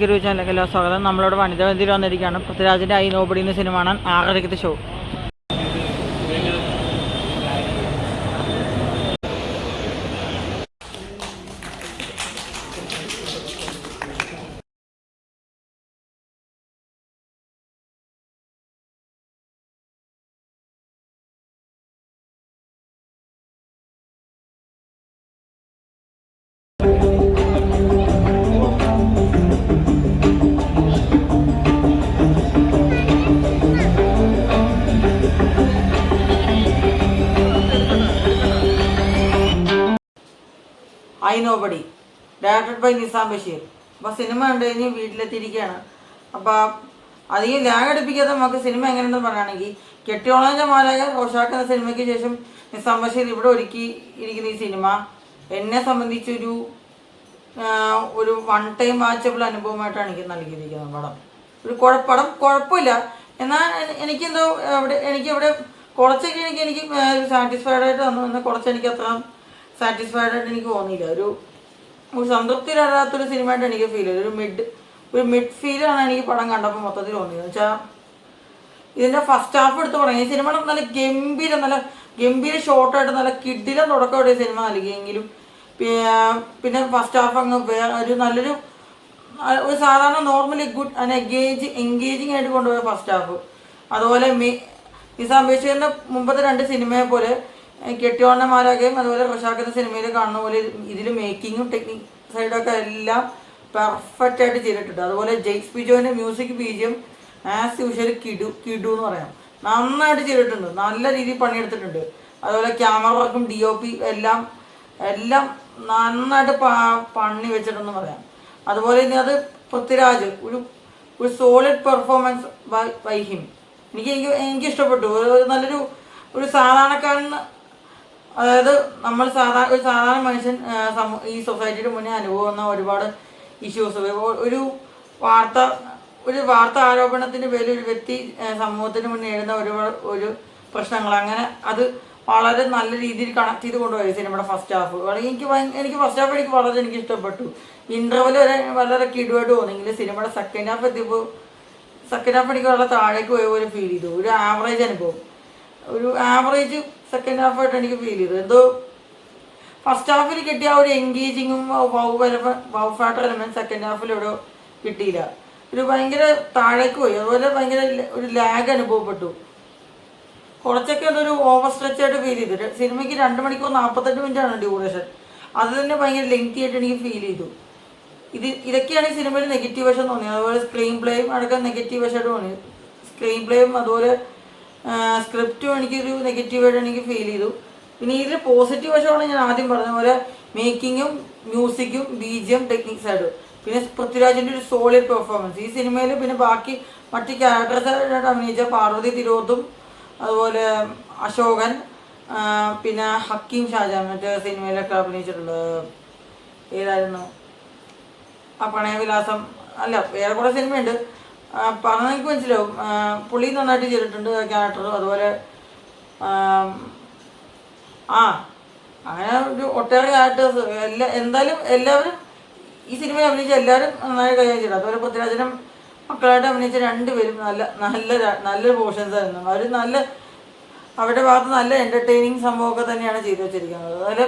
ഒരു ചാനലിലേക്ക് സ്വാഗതം. നമ്മളോട് വനിത ബന്ധിയിൽ വന്നിരിക്കുകയാണ്. പൃഥ്വിരാജിൻ്റെ ഐ നോബഡി എന്ന സിനിമ കാണാൻ 6:30 show. I nobody directed by Nizam Basheer. അപ്പോൾ സിനിമ കണ്ടു കഴിഞ്ഞ് വീട്ടിലെത്തിയിരിക്കുകയാണ്. അപ്പോൾ അധികം ലാഗ് അടുപ്പിക്കാതെ നമുക്ക് സിനിമ എങ്ങനെയുണ്ടെന്ന് പറയുകയാണെങ്കിൽ, കെട്ടിയോളാൻ്റെ മാലാക റോഷാക്കുന്ന സിനിമയ്ക്ക് ശേഷം നിസാം ബഷീർ ഇവിടെ ഒരുക്കി ഇരിക്കുന്ന ഈ സിനിമ എന്നെ സംബന്ധിച്ചൊരു വൺ ടൈം വാച്ചബിൾ അനുഭവമായിട്ടാണ് എനിക്ക് നൽകിയിരിക്കുന്നത്. പടം കുഴപ്പമില്ല. എന്നാൽ എനിക്കെന്തോ എനിക്കിവിടെ കുറച്ചൊക്കെ എനിക്ക് സാറ്റിസ്ഫൈഡ് ആയിട്ട് തന്നു. എന്നാൽ കുറച്ച് എനിക്ക് അത്ര സാറ്റിസ്ഫൈഡ് ആയിട്ട് എനിക്ക് തോന്നിയില്ല. ഒരു സംതൃപ്തിയിലല്ലാത്തൊരു സിനിമയായിട്ട് എനിക്ക് ഫീൽ ചെയ്തു. ഒരു മിഡ് ഫീലാണ് എനിക്ക് പടം കണ്ടപ്പോൾ മൊത്തത്തിൽ തോന്നിയത്. എന്ന് വെച്ചാൽ ഇതിൻ്റെ ഫസ്റ്റ് ഹാഫ് എടുത്ത് പറയാം. ഈ സിനിമ നല്ല ഗംഭീര ഷോർട്ടായിട്ട് നല്ല കിഡിലും തുടക്കമായിട്ട് ഈ സിനിമ നൽകിയെങ്കിലും പിന്നെ ഫസ്റ്റ് ഹാഫ് അങ്ങ് ഒരു നല്ലൊരു സാധാരണ നോർമലി ഗുഡ് എൻഗേജിങ് ആയിട്ട് കൊണ്ടുപോയ ഫസ്റ്റ് ഹാഫ്. അതുപോലെ നിസാം ബഷീറിൻ്റെ മുമ്പത്തെ 2 സിനിമയെ പോലെ കെട്ടിയോണ്ണ മാലാകയും അതുപോലെ റഷാഖിന്റെ സിനിമയിൽ കാണുന്ന പോലെ ഇതിൽ മേക്കിങ്ങും ടെക്നിക് സൈഡൊക്കെ എല്ലാം പെർഫെക്റ്റ് ആയിട്ട് ചെയ്തിട്ടുണ്ട്. അതുപോലെ ജെയ്സ് പിജോന്റെ മ്യൂസിക് ബീജിയം ആസ് യൂഷ്വൽ കിഡു എന്ന് പറയാം, നന്നായിട്ട് ചെയ്തിട്ടുണ്ട്. നല്ല രീതിയിൽ പണിയെടുത്തിട്ടുണ്ട്. അതുപോലെ ക്യാമറ വർക്കും DOP എല്ലാം നന്നായിട്ട് പണി വെച്ചിട്ടെന്ന് പറയാം. അതുപോലെ ഇനി അത് പൃഥ്വിരാജ് ഒരു സോളിഡ് പെർഫോമൻസ് ബൈ ഹിം. എനിക്ക് ഇഷ്ടപ്പെട്ടു. നല്ലൊരു സാധാരണക്കാരൻ, അതായത് ഒരു സാധാരണ മനുഷ്യൻ ഈ സൊസൈറ്റിയുടെ മുന്നേ അനുഭവിക്കുന്ന ഒരുപാട് ഇഷ്യൂസ്, ഒരു വാർത്ത ആരോപണത്തിൻ്റെ പേരിൽ ഒരു വ്യക്തി സമൂഹത്തിന് മുന്നേ എഴുതുന്ന ഒരു പ്രശ്നങ്ങൾ, അങ്ങനെ അത് വളരെ നല്ല രീതിയിൽ കണക്ട് ചെയ്ത് കൊണ്ടുപോയി സിനിമയുടെ ഫസ്റ്റ് ഹാഫ്. എനിക്ക് ഫസ്റ്റ് ഹാഫ് എനിക്ക് ഇഷ്ടപ്പെട്ടു. ഇൻ്റർവെൽ വരെ വളരെ കിടുവായിട്ട് തോന്നിയെങ്കിൽ സിനിമയുടെ സെക്കൻഡ് ഹാഫ് എനിക്ക് വളരെ താഴേക്ക് പോയ പോലെ ഫീൽ ചെയ്തു. ഒരു ആവറേജ് അനുഭവം, ഒരു ആവറേജ് സെക്കൻഡ് ഹാഫായിട്ട് എനിക്ക് ഫീൽ ചെയ്തു. എന്തോ ഫസ്റ്റ് ഹാഫിൽ കിട്ടിയ ഒരു എൻഗേജിങ്ങും വൗ ഫാക്ടർ എലമെന്റ് സെക്കൻഡ് ഹാഫിൽ ഇവിടെ കിട്ടിയില്ല. ഒരു ഭയങ്കര താഴേക്ക് പോയി. അതുപോലെ ഭയങ്കര ഒരു ലാഗ് അനുഭവപ്പെട്ടു. കുറച്ചൊക്കെ അതൊരു ഓവർ സ്ട്രെച്ച് ആയിട്ട് ഫീൽ ചെയ്തു. സിനിമയ്ക്ക് 2 മണിക്കൂർ 48 മിനിറ്റാണ് ഡ്യൂറേഷൻ. അത് തന്നെ ഭയങ്കര ലെങ്തി ആയിട്ട് എനിക്ക് ഫീൽ ചെയ്തു. ഇതൊക്കെയാണ് ഈ സിനിമയിൽ നെഗറ്റീവ് വശം തോന്നിയത്. അതുപോലെ സ്ക്രീൻ പ്ലേയും അടക്കം നെഗറ്റീവ് വശമായിട്ട് തോന്നി. സ്ക്രീൻ പ്ലേയും അതുപോലെ സ്ക്രിപ്റ്റും എനിക്കൊരു നെഗറ്റീവായിട്ട് എനിക്ക് ഫീൽ ചെയ്തു. പിന്നെ ഇതിൽ പോസിറ്റീവ് വശമാണ് ഞാൻ ആദ്യം പറഞ്ഞ പോലെ മേക്കിങ്ങും മ്യൂസിക്കും BGM ടെക്നിക് സൈഡും. പിന്നെ പൃഥ്വിരാജിൻ്റെ ഒരു സോളിഡ് പെർഫോമൻസ് ഈ സിനിമയിൽ. പിന്നെ ബാക്കി മറ്റ് ക്യാരക്ടേഴ്സായിട്ട് അഭിനയിച്ച പാർവതി തിരുവോത്തും അതുപോലെ അശോകൻ, പിന്നെ ഹക്കീം ഷാജാൻ മറ്റേ സിനിമയിലൊക്കെ അഭിനയിച്ചിട്ടുള്ളത്. ഏതായിരുന്നു ആ പ്രണയവിലാസം, അല്ല വേറെ കുറേ സിനിമയുണ്ട്, പറഞ്ഞാൽ എനിക്ക് മനസ്സിലാവും. പുള്ളി നന്നായിട്ട് ചെയ്തിട്ടുണ്ട് ക്യാരക്ടർ. അതുപോലെ അങ്ങനെ ഒരു ഒട്ടേറെ ക്യാരക്ടേഴ്സ് എന്തായാലും എല്ലാവരും ഈ സിനിമയിൽ അഭിനയിച്ച എല്ലാവരും നന്നായി കൈകാര്യം ചെയ്തു. അതുപോലെ പൃഥ്വിരാജിനും മക്കളായിട്ട് അഭിനയിച്ച 2 പേരും നല്ലൊരു പോർഷൻസ് ആയിരുന്നു. അവർ അവരുടെ ഭാഗത്ത് നല്ല എൻ്റർടൈനിങ് സംഭവമൊക്കെ തന്നെയാണ് ചെയ്തു വെച്ചിരിക്കുന്നത്. അതുപോലെ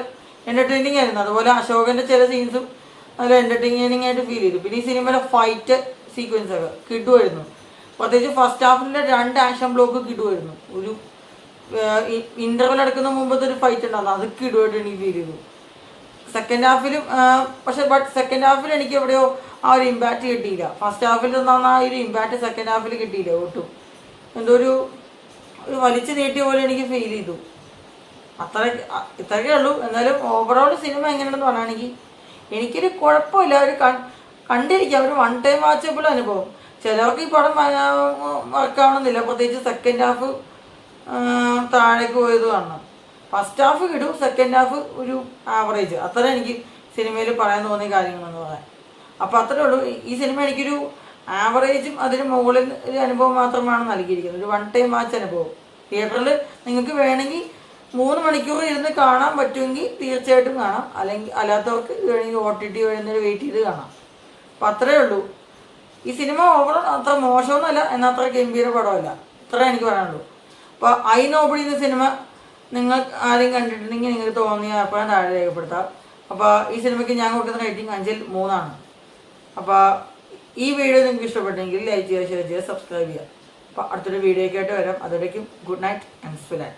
എൻ്റർടൈനിങ് ആയിരുന്നു. അതുപോലെ അശോകൻ്റെ ചില സീൻസും നല്ല എൻ്റർടൈനിങ് ആയിട്ട് ഫീൽ ചെയ്തു. പിന്നെ ഈ സിനിമയിലെ ഫൈറ്റ് സീക്വൻസ് ഒക്കെ കിടുമായിരുന്നു. പ്രത്യേകിച്ച് ഫസ്റ്റ് ഹാഫിൻ്റെ 2 ആക്ഷൻ ബ്ലോക്ക് കിടുമായിരുന്നു. ഒരു ഇൻ്റർവെൽ എടുക്കുന്ന മുമ്പത്തെ ഒരു ഫൈറ്റ് ഉണ്ടായിരുന്നു, അത് കിടുമായിട്ട് എനിക്ക് ഫീൽ ചെയ്തു. സെക്കൻഡ് ഹാഫിലും സെക്കൻഡ് ഹാഫിൽ എനിക്ക് എവിടെയോ ആ ഒരു ഇമ്പാക്റ്റ് കിട്ടിയില്ല. ഫസ്റ്റ് ഹാഫിൽ തന്ന ആ ഒരു ഇമ്പാക്റ്റ് സെക്കൻഡ് ഹാഫിൽ കിട്ടിയില്ല ഒട്ടും. എന്തോ ഒരു വലിച്ചു നീട്ടിയ പോലെ എനിക്ക് ഫീൽ ചെയ്തു. ഇത്രയൊക്കെ ഉള്ളൂ. എന്നാലും ഓവറോൾ സിനിമ എങ്ങനെയുണ്ടെന്ന് പറയുകയാണെങ്കിൽ എനിക്കൊരു കുഴപ്പമില്ല. ഒരു കണ്ടിരിക്കാം, ഒരു വൺ ടൈം വാച്ചബിൾ അനുഭവം. ചിലർക്ക് ഈ പടം വർക്കാവണമെന്നില്ല, പ്രത്യേകിച്ച് സെക്കൻഡ് ഹാഫ് താഴേക്ക് പോയത് കാണണം. ഫസ്റ്റ് ഹാഫ് കിടും, സെക്കൻഡ് ഹാഫ് ഒരു ആവറേജ്. അത്ര എനിക്ക് സിനിമയിൽ പറയാൻ തോന്നിയ കാര്യങ്ങളെന്ന് പറയാൻ. അപ്പോൾ അത്രേ ഉള്ളൂ. ഈ സിനിമ എനിക്കൊരു ആവറേജും അതിന് മുകളിൽ ഒരു അനുഭവം മാത്രമാണ് നൽകിയിരിക്കുന്നത്. ഒരു വൺ ടൈം വാച്ച് അനുഭവം. തിയേറ്ററിൽ നിങ്ങൾക്ക് വേണമെങ്കിൽ 3 മണിക്കൂർ ഇരുന്ന് കാണാൻ പറ്റുമെങ്കിൽ തീർച്ചയായിട്ടും കാണാം. അല്ലാത്തവർക്ക് വേണമെങ്കിൽ OTT വരുന്നൊരു വെയിറ്റ് ചെയ്ത് കാണാം. അപ്പം അത്രയേ ഉള്ളൂ. ഈ സിനിമ ഓവറോൾ അത്ര മോശമൊന്നുമല്ല, എന്നാൽ അത്ര ഗംഭീര പടമല്ല. ഇത്രേ എനിക്ക് പറയാനുള്ളൂ. അപ്പോൾ ഐ നോബഡി എന്ന സിനിമ നിങ്ങൾ ആരെയും കണ്ടിട്ടുണ്ടെങ്കിൽ നിങ്ങൾക്ക് തോന്നിയ അപ്പോഴും താഴെ രേഖപ്പെടുത്താം. അപ്പോൾ ഈ സിനിമയ്ക്ക് ഞാൻ കൊടുക്കുന്ന റേറ്റിംഗ് 5/3. അപ്പോൾ ഈ വീഡിയോ നിങ്ങൾക്ക് ഇഷ്ടപ്പെട്ടെങ്കിൽ ലൈക്ക് ചെയ്യുക, ഷെയർ ചെയ്യുക, സബ്സ്ക്രൈബ് ചെയ്യുക. അപ്പോൾ അടുത്തൊരു വീഡിയോ ഒക്കെ ആയിട്ട് വരാം. അതുവരേക്കും ഗുഡ് നൈറ്റ് ആൻഡ് സ്പിലാൻ.